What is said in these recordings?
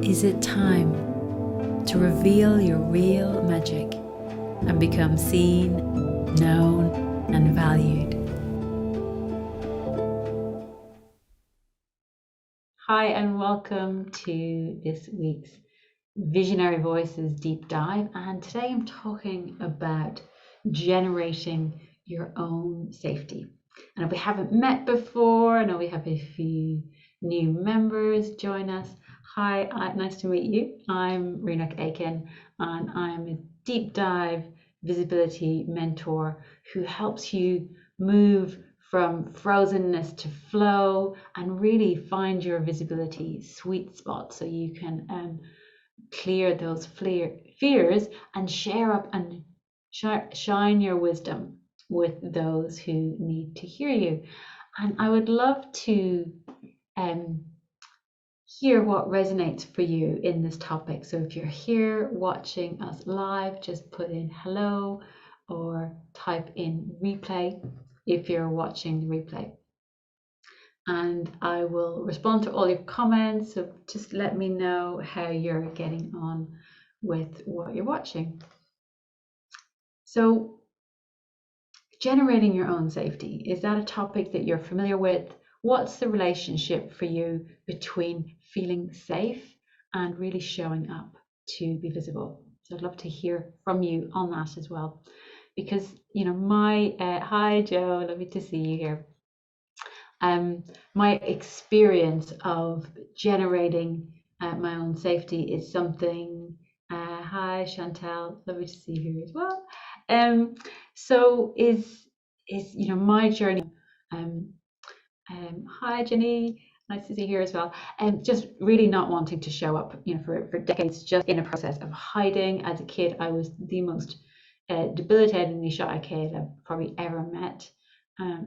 Is it time to reveal your real magic and become seen, known, and valued? Hi, and welcome to this week's Visionary Voices Deep Dive. And today I'm talking about generating your own safety. And if we haven't met before, I know we have a few new members join us. Hi, nice to meet you. I'm Rena Aiken, and I'm a deep dive visibility mentor who helps you move from frozenness to flow and really find your visibility sweet spot so you can clear those fears and share up and shine your wisdom with those who need to hear you. And I would love to hear what resonates for you in this topic. So if you're here watching us live, just put in hello or type in replay if you're watching the replay. And I will respond to all your comments. So just let me know how you're getting on with what you're watching. So generating your own safety, is that a topic that you're familiar with? What's the relationship for you between feeling safe and really showing up to be visible? So I'd love to hear from you on that as well. Because, you know, hi Joe, lovely to see you here. My experience of generating my own safety is something, hi Chantal, lovely to see you here as well. So is you know, my journey. Hi Jenny, nice to see you here as well. Just really not wanting to show up, you know, for decades, just in a process of hiding. As a kid, I was the most debilitatingly shy kid I've probably ever met.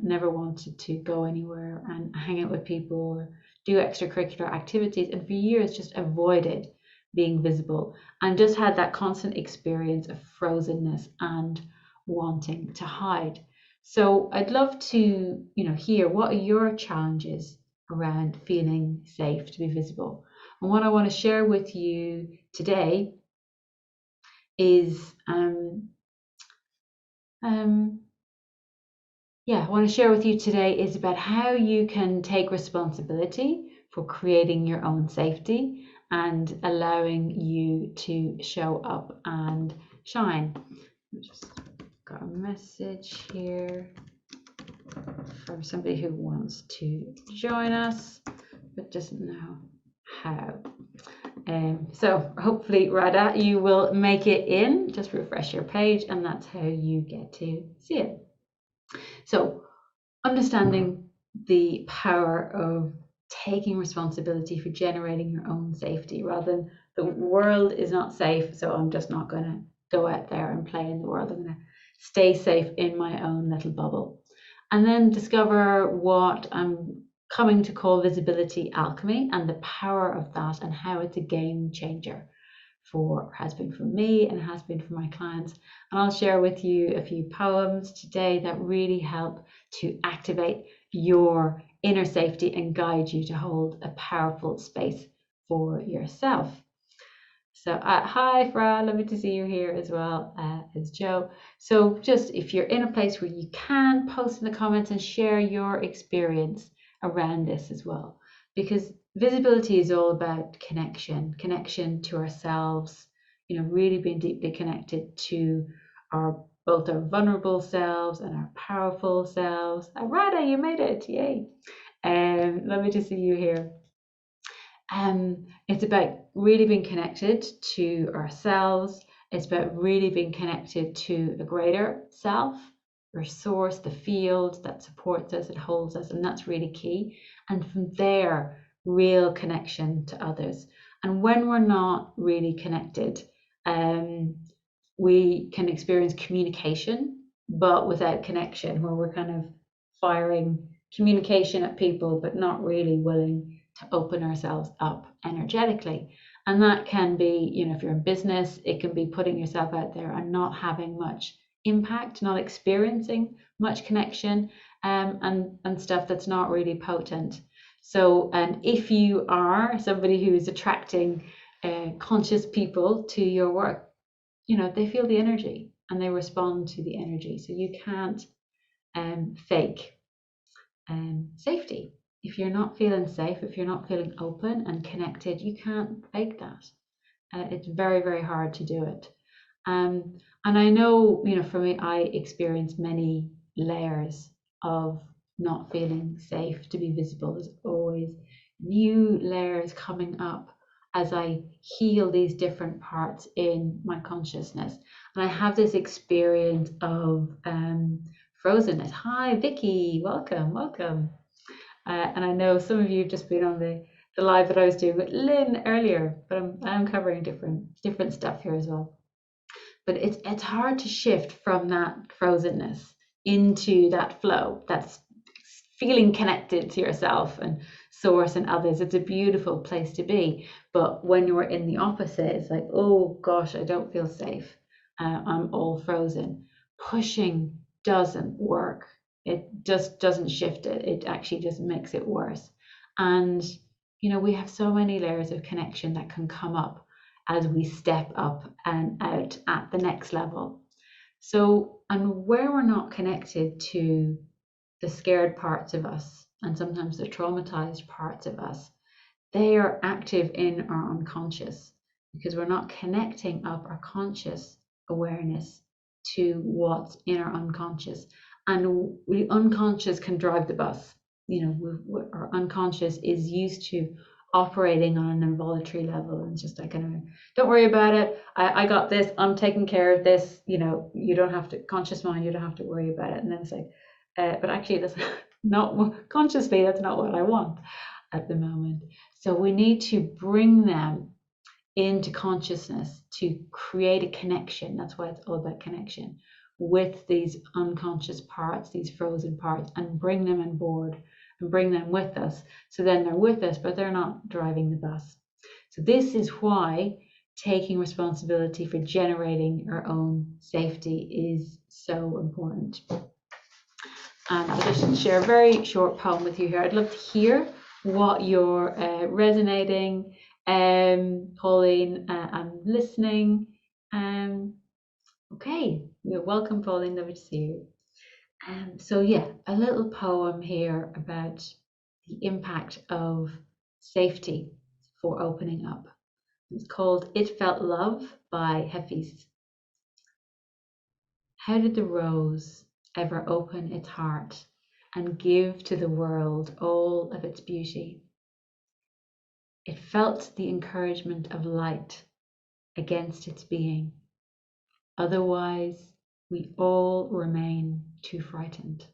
Never wanted to go anywhere and hang out with people or do extracurricular activities, and for years just avoided being visible and just had that constant experience of frozenness and wanting to hide. So I'd love to, you know, hear what are your challenges around feeling safe to be visible. And what I want to share with you today is I want to share with you today is about how you can take responsibility for creating your own safety and allowing you to show up and shine. Just got a message here from somebody who wants to join us but doesn't know how. So hopefully, Radha, you will make it in. Just refresh your page and that's how you get to see it. So understanding the power of taking responsibility for generating your own safety rather than the world is not safe, so I'm just not going to go out there and play in the world. I'm going to stay safe in my own little bubble. And then discover what I'm coming to call visibility alchemy and the power of that and how it's a game changer has been for me and has been for my clients. And I'll share with you a few poems today that really help to activate your inner safety and guide you to hold a powerful space for yourself. So hi Fra, lovely to see you here as well as Joe. So just if you're in a place where you can, post in the comments and share your experience around this as well, because visibility is all about connection to ourselves, you know, really being deeply connected to both our vulnerable selves and our powerful selves. Radha, you made it, yay. Lovely to see you here. It's about really being connected to ourselves. It's about really being connected to a greater self, our source, the field that supports us, it holds us, and that's really key. And from there, real connection to others. And when we're not really connected, we can experience communication, but without connection, where we're kind of firing communication at people, but not really willing to open ourselves up energetically. And that can be, you know, if you're in business, it can be putting yourself out there and not having much impact, not experiencing much connection, and stuff that's not really potent. So, and if you are somebody who is attracting conscious people to your work, you know, they feel the energy and they respond to the energy. So you can't fake safety. If you're not feeling safe, if you're not feeling open and connected, you can't fake that. It's very, very hard to do it. And I know, you know, for me, I experienced many layers of not feeling safe to be visible. There's always new layers coming up as I heal these different parts in my consciousness. And I have this experience of frozenness. Hi, Vicky, welcome, welcome. And I know some of you have just been on the live that I was doing with Lynn earlier, but I'm covering different stuff here as well. But it's hard to shift from that frozenness into that flow. That's feeling connected to yourself and source and others. It's a beautiful place to be. But when you're in the opposite, it's like, oh gosh, I don't feel safe. I'm all frozen. Pushing doesn't work. It just doesn't shift it. It actually just makes it worse. And, you know, we have so many layers of connection that can come up as we step up and out at the next level. So, and where we're not connected to the scared parts of us and sometimes the traumatized parts of us, they are active in our unconscious because we're not connecting up our conscious awareness to what's in our unconscious. And the unconscious can drive the bus. You know, our unconscious is used to operating on an involuntary level, and it's just like, don't worry about it. I got this. I'm taking care of this. You know, you don't have to, conscious mind, you don't have to worry about it. And then it's like, but actually, that's not consciously. That's not what I want at the moment. So we need to bring them into consciousness to create a connection. That's why it's all about connection with these unconscious parts, these frozen parts, and bring them on board and bring them with us. So then they're with us, but they're not driving the bus. So this is why taking responsibility for generating our own safety is so important. And I'll just share a very short poem with you here. I'd love to hear what you're resonating. Pauline, I'm listening. Okay, you're welcome, Pauline. Lovely to see you. So yeah, a little poem here about the impact of safety for opening up. It's called It Felt Love by Hafiz. How did the rose ever open its heart and give to the world all of its beauty? It felt the encouragement of light against its being. Otherwise, we all remain too frightened.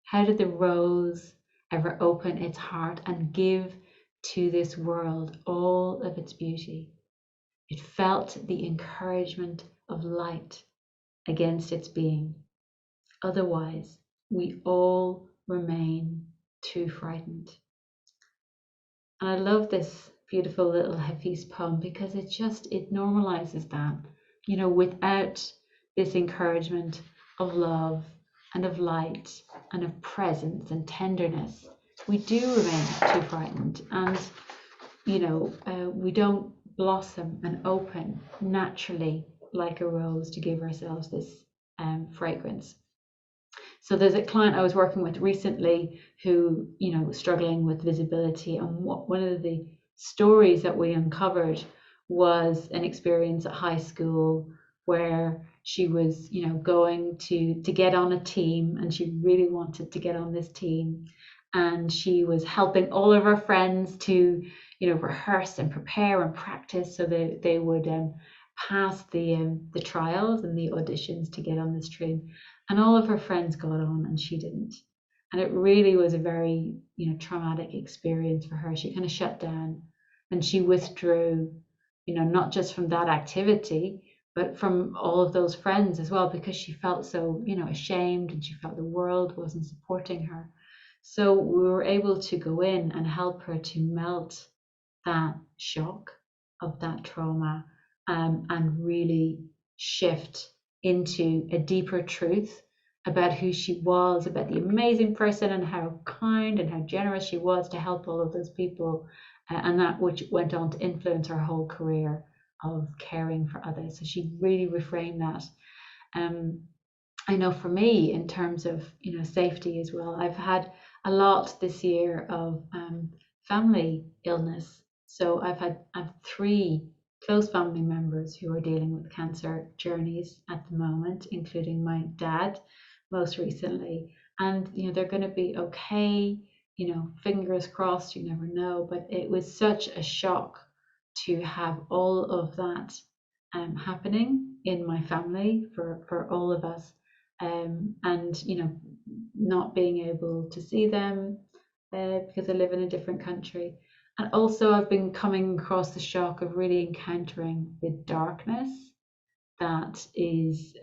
How did the rose ever open its heart and give to this world all of its beauty? It felt the encouragement of light against its being. Otherwise, we all remain too frightened. And I love this beautiful little Hafiz poem because it normalizes that, you know, without this encouragement of love and of light and of presence and tenderness, we do remain too frightened. And, you know, we don't blossom and open naturally like a rose to give ourselves this fragrance. So there's a client I was working with recently who, you know, was struggling with visibility, and one of the stories that we uncovered was an experience at high school where she was, you know, going to get on a team, and she really wanted to get on this team, and she was helping all of her friends to, you know, rehearse and prepare and practice so that they would pass the trials and the auditions to get on this team. And all of her friends got on and she didn't. And it really was a very, you know, traumatic experience for her. She kind of shut down and she withdrew, you know, not just from that activity, but from all of those friends as well, because she felt so, you know, ashamed, and she felt the world wasn't supporting her. So we were able to go in and help her to melt that shock of that trauma, and really shift into a deeper truth about who she was, about the amazing person and how kind and how generous she was to help all of those people and that which went on to influence her whole career of caring for others. So she really reframed that. I know for me, in terms of safety as well, I've had a lot this year of family illness. So I've three close family members who are dealing with cancer journeys at the moment, including my dad most recently. And they're going to be okay. Fingers crossed. You never know. But it was such a shock to have all of that happening in my family for all of us, and not being able to see them because I live in a different country. And also I've been coming across the shock of really encountering the darkness that is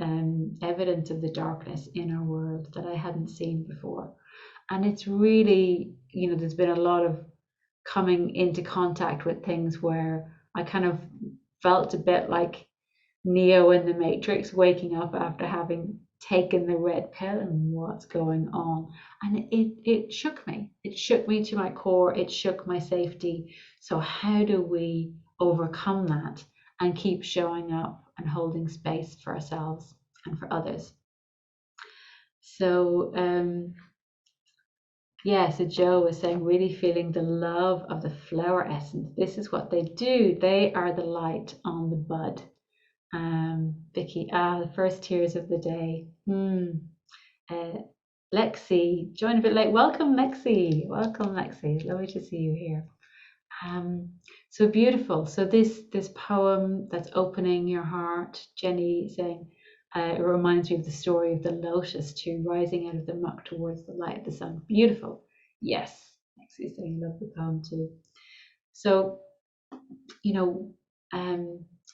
evidence of the darkness in our world that I hadn't seen before. And it's really, there's been a lot of coming into contact with things where I kind of felt a bit like Neo in the Matrix, waking up after having taken the red pill and what's going on. And it shook me. It shook me to my core. It shook my safety. So how do we overcome that and keep showing up and holding space for ourselves and for others? So so Joe was saying, really feeling the love of the flower essence. This is what they do. They are the light on the bud. Vicky, the first tears of the day. Lexi, joined a bit late. Welcome, Lexi. Welcome, Lexi. Lovely to see you here. So beautiful. So this poem that's opening your heart, Jenny saying, it reminds me of the story of the lotus tree rising out of the muck towards the light of the sun. Beautiful. Yes, Lexi saying, love the poem too. So,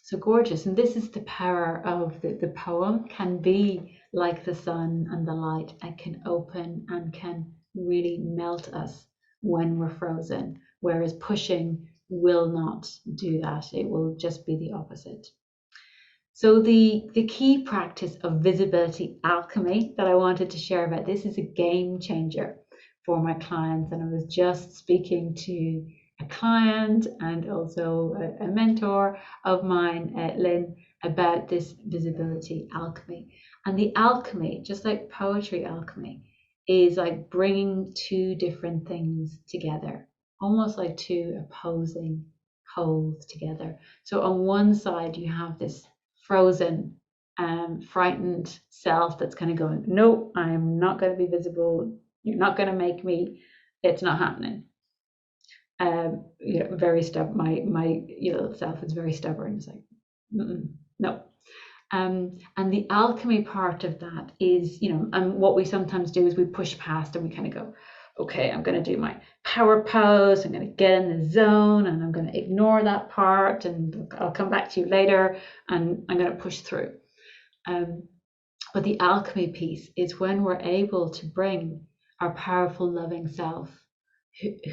so gorgeous. And this is the power of the poem. Can be like the sun and the light. It can open and can really melt us when we're frozen, whereas pushing will not do that. It will just be the opposite. So the key practice of visibility alchemy that I wanted to share about this is a game changer for my clients. And I was just speaking to a client and also a mentor of mine, Lynn, about this visibility alchemy. And the alchemy, just like poetry alchemy, is like bringing two different things together, almost like two opposing poles together. So on one side, you have this frozen, frightened self that's kind of going, no, I'm not going to be visible. You're not going to make me. It's not happening. Very stubborn. My self is very stubborn. It's like, no. And the alchemy part of that is, and what we sometimes do is we push past and we kind of go, okay, I'm going to do my power pose. I'm going to get in the zone and I'm going to ignore that part and I'll come back to you later and I'm going to push through. But the alchemy piece is when we're able to bring our powerful, loving self,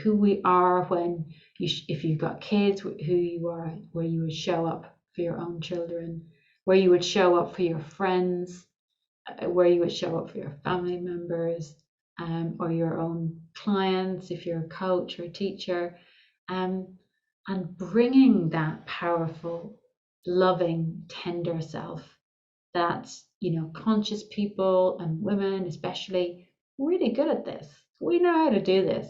who we are when if you've got kids, who you are, where you would show up for your own children, where you would show up for your friends, where you would show up for your family members, or your own clients, if you're a coach or a teacher, and bringing that powerful, loving, tender self that, conscious people and women especially, really good at this. We know how to do this,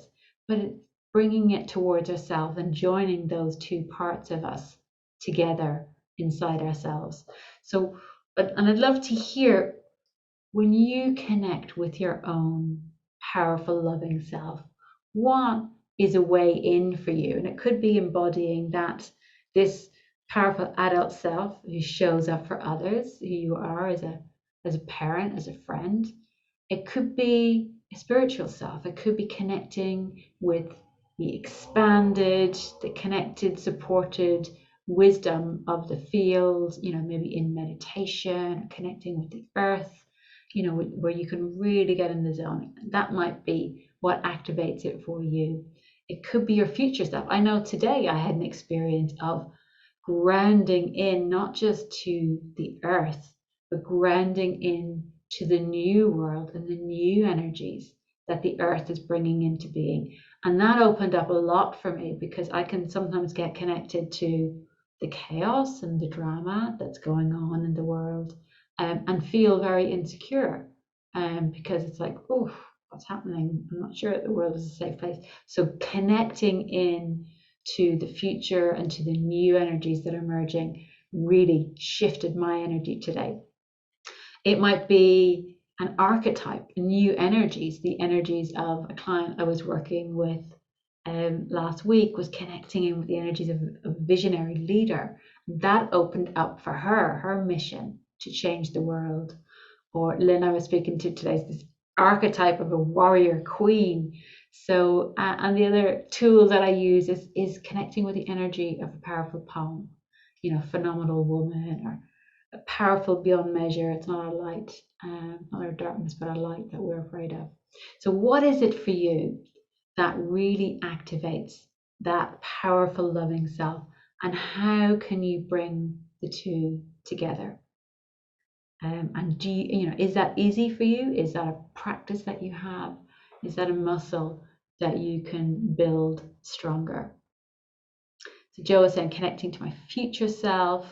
but it's bringing it towards ourselves and joining those two parts of us together inside ourselves. So, and I'd love to hear, when you connect with your own powerful, loving self, what is a way in for you? And it could be embodying this powerful adult self who shows up for others, who you are as a parent, as a friend. It could be a spiritual self. It could be connecting with the expanded, the connected, supported wisdom of the field, maybe in meditation, connecting with the earth, where you can really get in the zone. That might be what activates it for you. It could be your future self. I know today I had an experience of grounding in, not just to the earth, but grounding in to the new world and the new energies that the earth is bringing into being. And that opened up a lot for me, because I can sometimes get connected to the chaos and the drama that's going on in the world, and feel very insecure, because it's like, oh, what's happening? I'm not sure that the world is a safe place. So connecting in to the future and to the new energies that are emerging really shifted my energy today. It might be an archetype, new energies. The energies of a client I was working with last week was connecting in with the energies of a visionary leader. That opened up for her mission to change the world. Or Lynn I was speaking to today is this archetype of a warrior queen. So, and the other tool that I use is connecting with the energy of a powerful poem, phenomenal woman, or powerful beyond measure. It's not our light, not our darkness, but our light that we're afraid of. So what is it for you that really activates that powerful loving self, and how can you bring the two together? And do you, is that easy for you? Is that a practice that you have? Is that a muscle that you can build stronger? So Joe was saying, connecting to my future self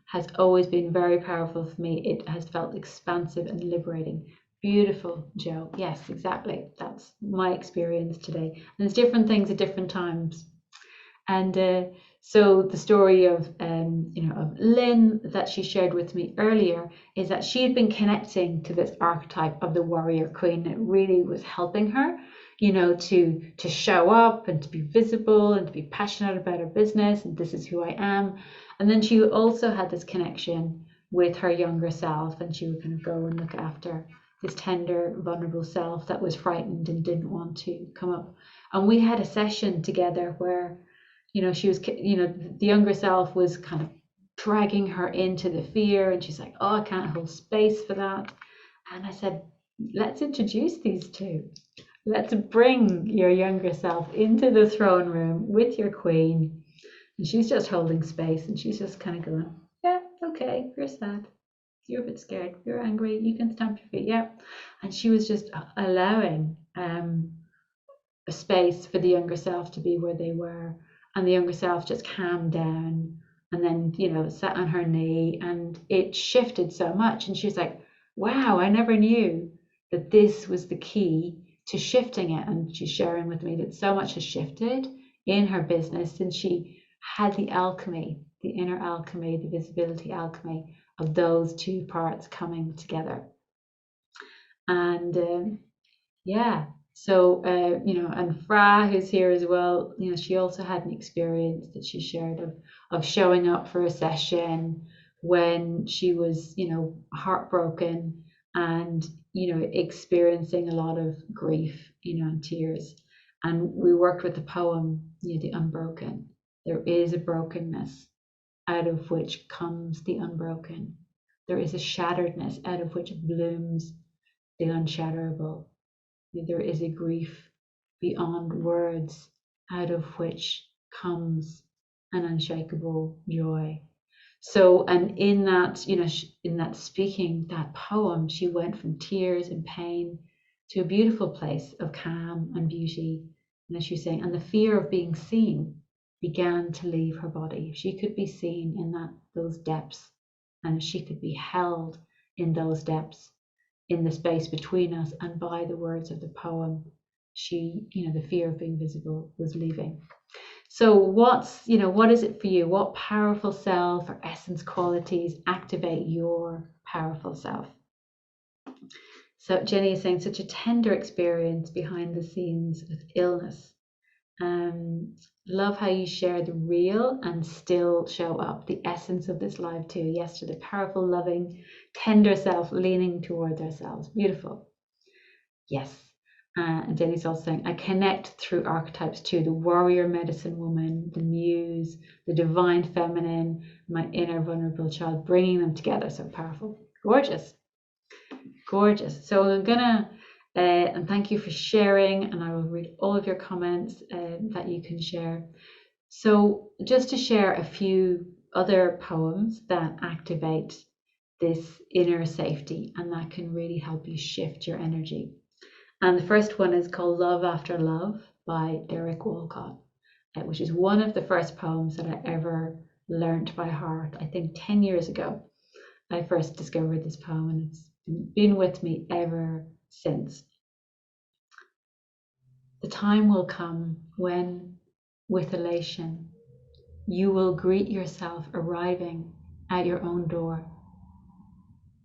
has always been very powerful for me. It has felt expansive and liberating. Beautiful, Joe. Yes, exactly. That's my experience today. And there's different things at different times. And so the story of of Lynn that she shared with me earlier is that she had been connecting to this archetype of the warrior queen. It really was helping her, to show up and to be visible and to be passionate about her business, and this is who I am. And then she also had this connection with her younger self, and she would kind of go and look after this tender, vulnerable self that was frightened and didn't want to come up. And we had a session together where she was, the younger self was kind of dragging her into the fear, and she's like, oh, I can't hold space for that. And I said, let's introduce these two. Let's bring your younger self into the throne room with your queen. And she's just holding space, and she's just kind of going, yeah, okay, you're sad. You're a bit scared. You're angry. You can stamp your feet. Yeah. And she was just allowing a space for the younger self to be where they were. And the younger self just calmed down, and then, sat on her knee, and it shifted so much. And she was like, wow, I never knew that this was the key to shifting it. And she's sharing with me that so much has shifted in her business since she had the alchemy, the inner alchemy, the visibility alchemy of those two parts coming together. And yeah. So, and Fra, who's here as well, she also had an experience that she shared of showing up for a session when she was, heartbroken and, experiencing a lot of grief, and tears. And we worked with the poem, The Unbroken. There is a brokenness out of which comes the unbroken. There is a shatteredness out of which blooms the unshatterable. There is a grief beyond words out of which comes an unshakable joy. So, and in that, in that speaking that poem, she went from tears and pain to a beautiful place of calm and beauty. And as she was saying, and the fear of being seen began to leave her body. She could be seen in those depths, and she could be held in those depths, in the space between us, and by the words of the poem, she, the fear of being visible was leaving. So what is it for you? What powerful self or essence qualities activate your powerful self? So Jenny is saying, such a tender experience behind the scenes with illness. Love how you share the real and still show up, the essence of this live too. Yes, to the powerful, loving, tender self leaning towards ourselves. Beautiful. Yes. And Jenny's also saying, I connect through archetypes too, the warrior medicine woman, the muse, the divine feminine, my inner vulnerable child, bringing them together. So powerful. Gorgeous. Gorgeous. So I'm gonna and thank you for sharing, and I will read all of your comments that you can share. So just to share a few other poems that activate this inner safety, and that can really help you shift your energy. And the first one is called Love After Love by Derek Walcott, which is one of the first poems that I ever learnt by heart. I think 10 years ago, I first discovered this poem, and it's been with me ever since. The time will come when, with elation, you will greet yourself arriving at your own door,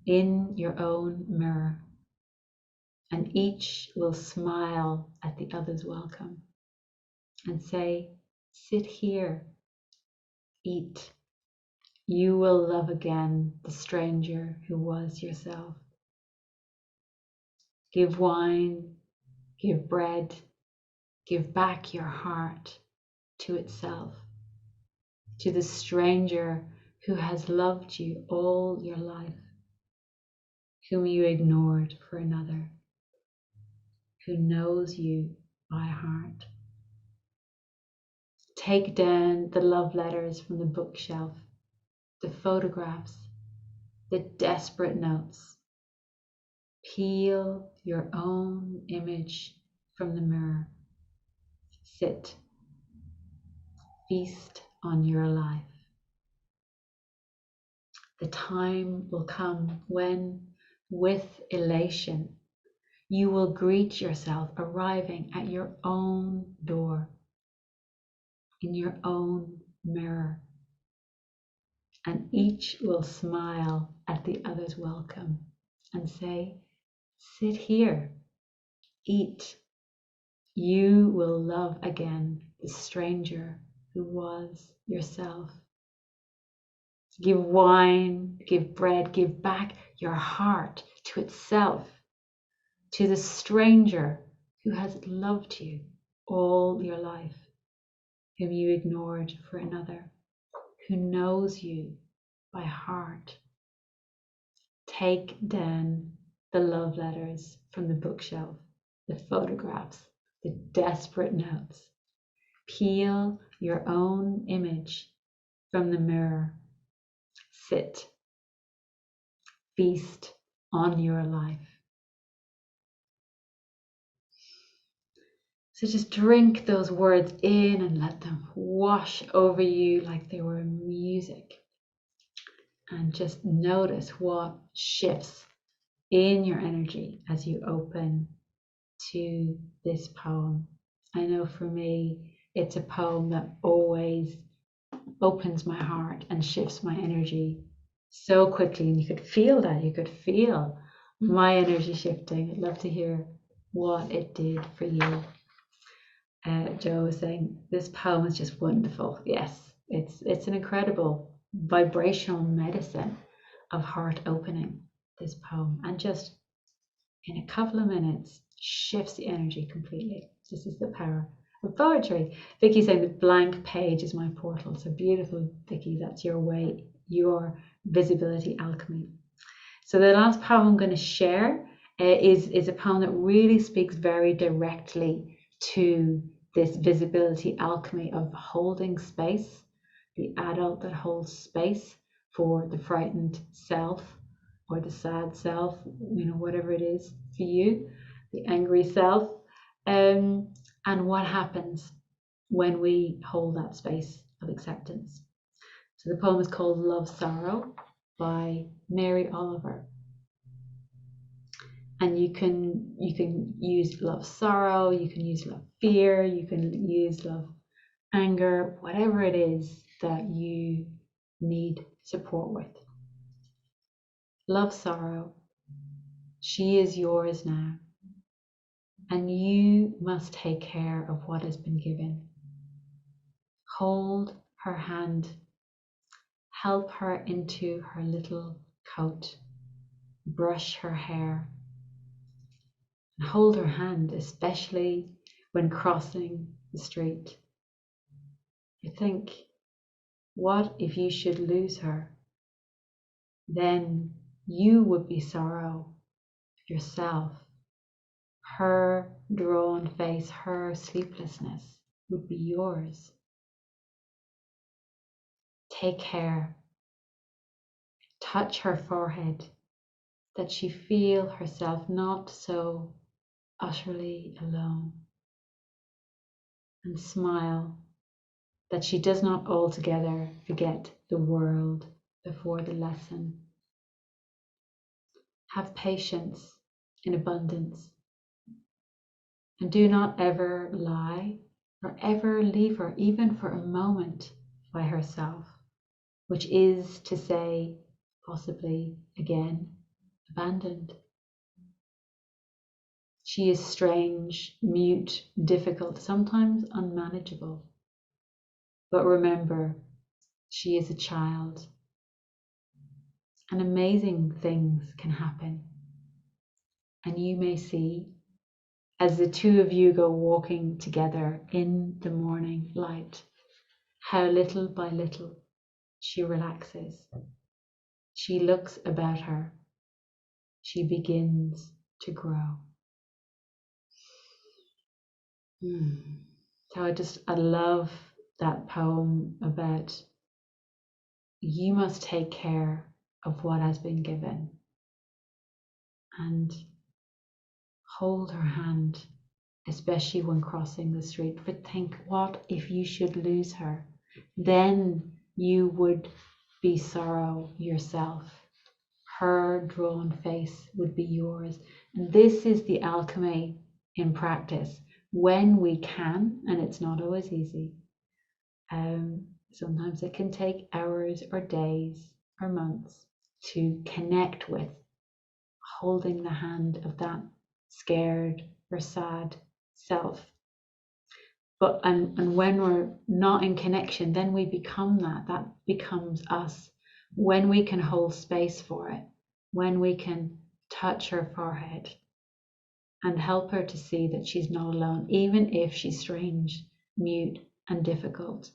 in your own mirror, and each will smile at the other's welcome and say, sit here, eat. You will love again the stranger who was yourself. Give wine, give bread, give back your heart to itself, to the stranger who has loved you all your life, whom you ignored for another, who knows you by heart. Take down the love letters from the bookshelf, the photographs, the desperate notes. Peel your own image from the mirror. Sit. Feast on your life. The time will come when, with elation, you will greet yourself arriving at your own door, in your own mirror, and each will smile at the other's welcome and say, sit here, eat. You will love again the stranger who was yourself. Give wine, give bread, give back your heart to itself, to the stranger who has loved you all your life, whom you ignored for another, who knows you by heart. Take down the love letters from the bookshelf, the photographs, the desperate notes. Peel your own image from the mirror. Sit. Feast on your life. So just drink those words in and let them wash over you like they were music. And just notice what shifts in your energy as you open to this poem. I know for me, it's a poem that always opens my heart and shifts my energy so quickly. And you could feel that. You could feel my energy shifting. I'd love to hear what it did for you. Joe was saying this poem is just wonderful. Yes, it's an incredible vibrational medicine of heart opening, this poem, and just in a couple of minutes shifts the energy completely. This is the power of poetry. Vicky's saying the blank page is my portal. So beautiful, Vicky. That's your way, your visibility alchemy. So the last poem I'm going to share is a poem that really speaks very directly to this visibility alchemy of holding space, the adult that holds space for the frightened self or the sad self, whatever it is for you, the angry self, and what happens when we hold that space of acceptance. So the poem is called Love Sorrow by Mary Oliver. And you can use love sorrow, you can use love fear, you can use love anger, whatever it is that you need support with. Love sorrow. She is yours now, and you must take care of what has been given. Hold her hand, help her into her little coat, brush her hair, and hold her hand, especially when crossing the street. You think, what if you should lose her? Then you would be sorrow yourself. Her drawn face, her sleeplessness would be yours. Take care. Touch her forehead, that she feel herself not so utterly alone, and smile that she does not altogether forget the world before the lesson. Have patience in abundance, and do not ever lie or ever leave her, even for a moment, by herself, which is to say, possibly again, abandoned. She is strange, mute, difficult, sometimes unmanageable. But remember, she is a child, and amazing things can happen. And you may see, as the two of you go walking together in the morning light, how little by little she relaxes. She looks about her. She begins to grow. So I love that poem about you must take care of what has been given and hold her hand, especially when crossing the street. But think, what if you should lose her? Then you would be sorrow yourself. Her drawn face would be yours. And this is the alchemy in practice. When we can, and it's not always easy, sometimes it can take hours or days or months to connect with holding the hand of that scared or sad self. But and when we're not in connection, then we become that becomes us. When we can hold space for it, when we can touch her forehead and help her to see that she's not alone, even if she's strange, mute, and difficult,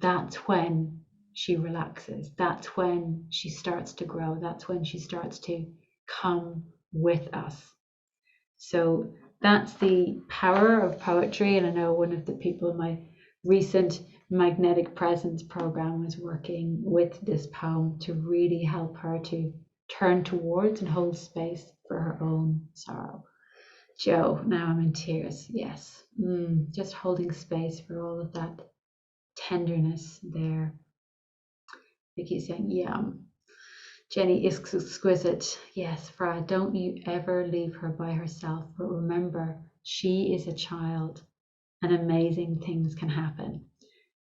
that's when she relaxes. That's when she starts to grow. That's when she starts to come with us. So that's the power of poetry. And I know one of the people in my recent magnetic presence program was working with this poem to really help her to turn towards and hold space for her own sorrow. Joe, now I'm in tears. Yes, just holding space for all of that tenderness there. Vicky's saying, yeah. Jenny is exquisite. Yes, Fra, don't you ever leave her by herself. But remember, she is a child and amazing things can happen.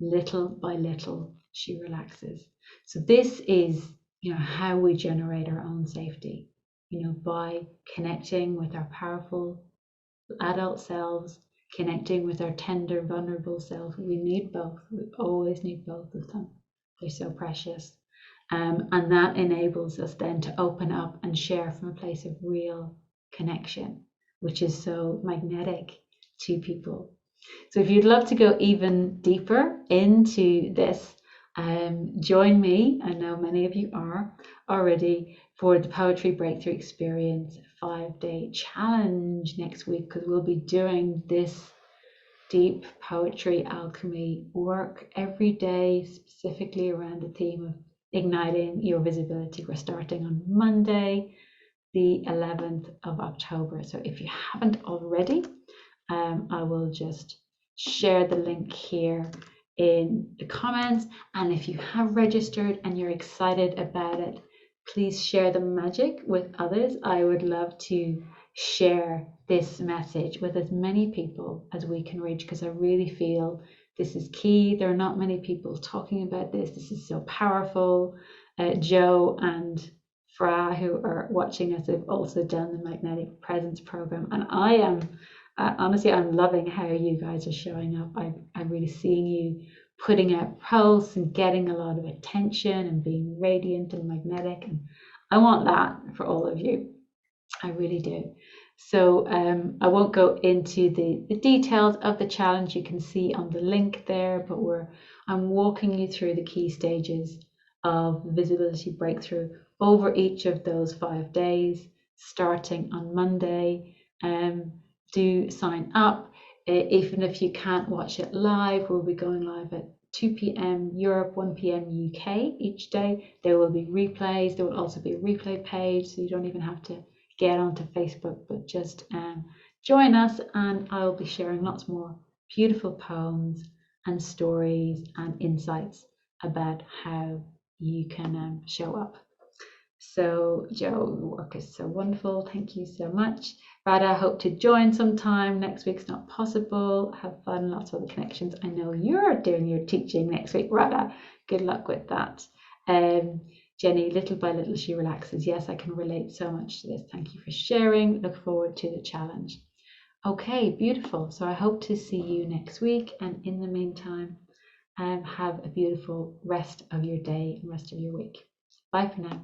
Little by little, she relaxes. So this is, how we generate our own safety, by connecting with our powerful adult selves, connecting with our tender, vulnerable self. We need both. We always need both of them. They're so precious. And that enables us then to open up and share from a place of real connection, which is so magnetic to people. So if you'd love to go even deeper into this, join me. I know many of you are already for the Poetry Breakthrough Experience 5-day challenge next week, because we'll be doing this deep poetry alchemy work every day, specifically around the theme of igniting your visibility. We're starting on Monday, the 11th of October. So if you haven't already, I will just share the link here in the comments. And if you have registered and you're excited about it, please share the magic with others. I would love to share this message with as many people as we can reach, because I really feel this is key. There are not many people talking about this. This is so powerful. Joe and Fra, who are watching us, have also done the Magnetic Presence program. And I am, honestly, I'm loving how you guys are showing up. I'm really seeing you putting out posts and getting a lot of attention and being radiant and magnetic. And I want that for all of you. I really do. So I won't go into the details of the challenge. You can see on the link there, but I'm walking you through the key stages of visibility breakthrough over each of those 5 days, starting on Monday. Do sign up. Even if you can't watch it live, we'll be going live at 2 p.m. Europe, 1 p.m. UK each day. There will be replays. There will also be a replay page, so you don't even have to get onto Facebook, but just join us, and I'll be sharing lots more beautiful poems and stories and insights about how you can show up. So, Joe, your work is so wonderful. Thank you so much. Radha, I hope to join sometime. Next week's not possible. Have fun, lots of other connections. I know you're doing your teaching next week, Radha. Good luck with that. Jenny, little by little she relaxes. Yes, I can relate so much to this. Thank you for sharing. Look forward to the challenge. Okay, beautiful. So I hope to see you next week. And in the meantime, have a beautiful rest of your day and rest of your week. Bye for now.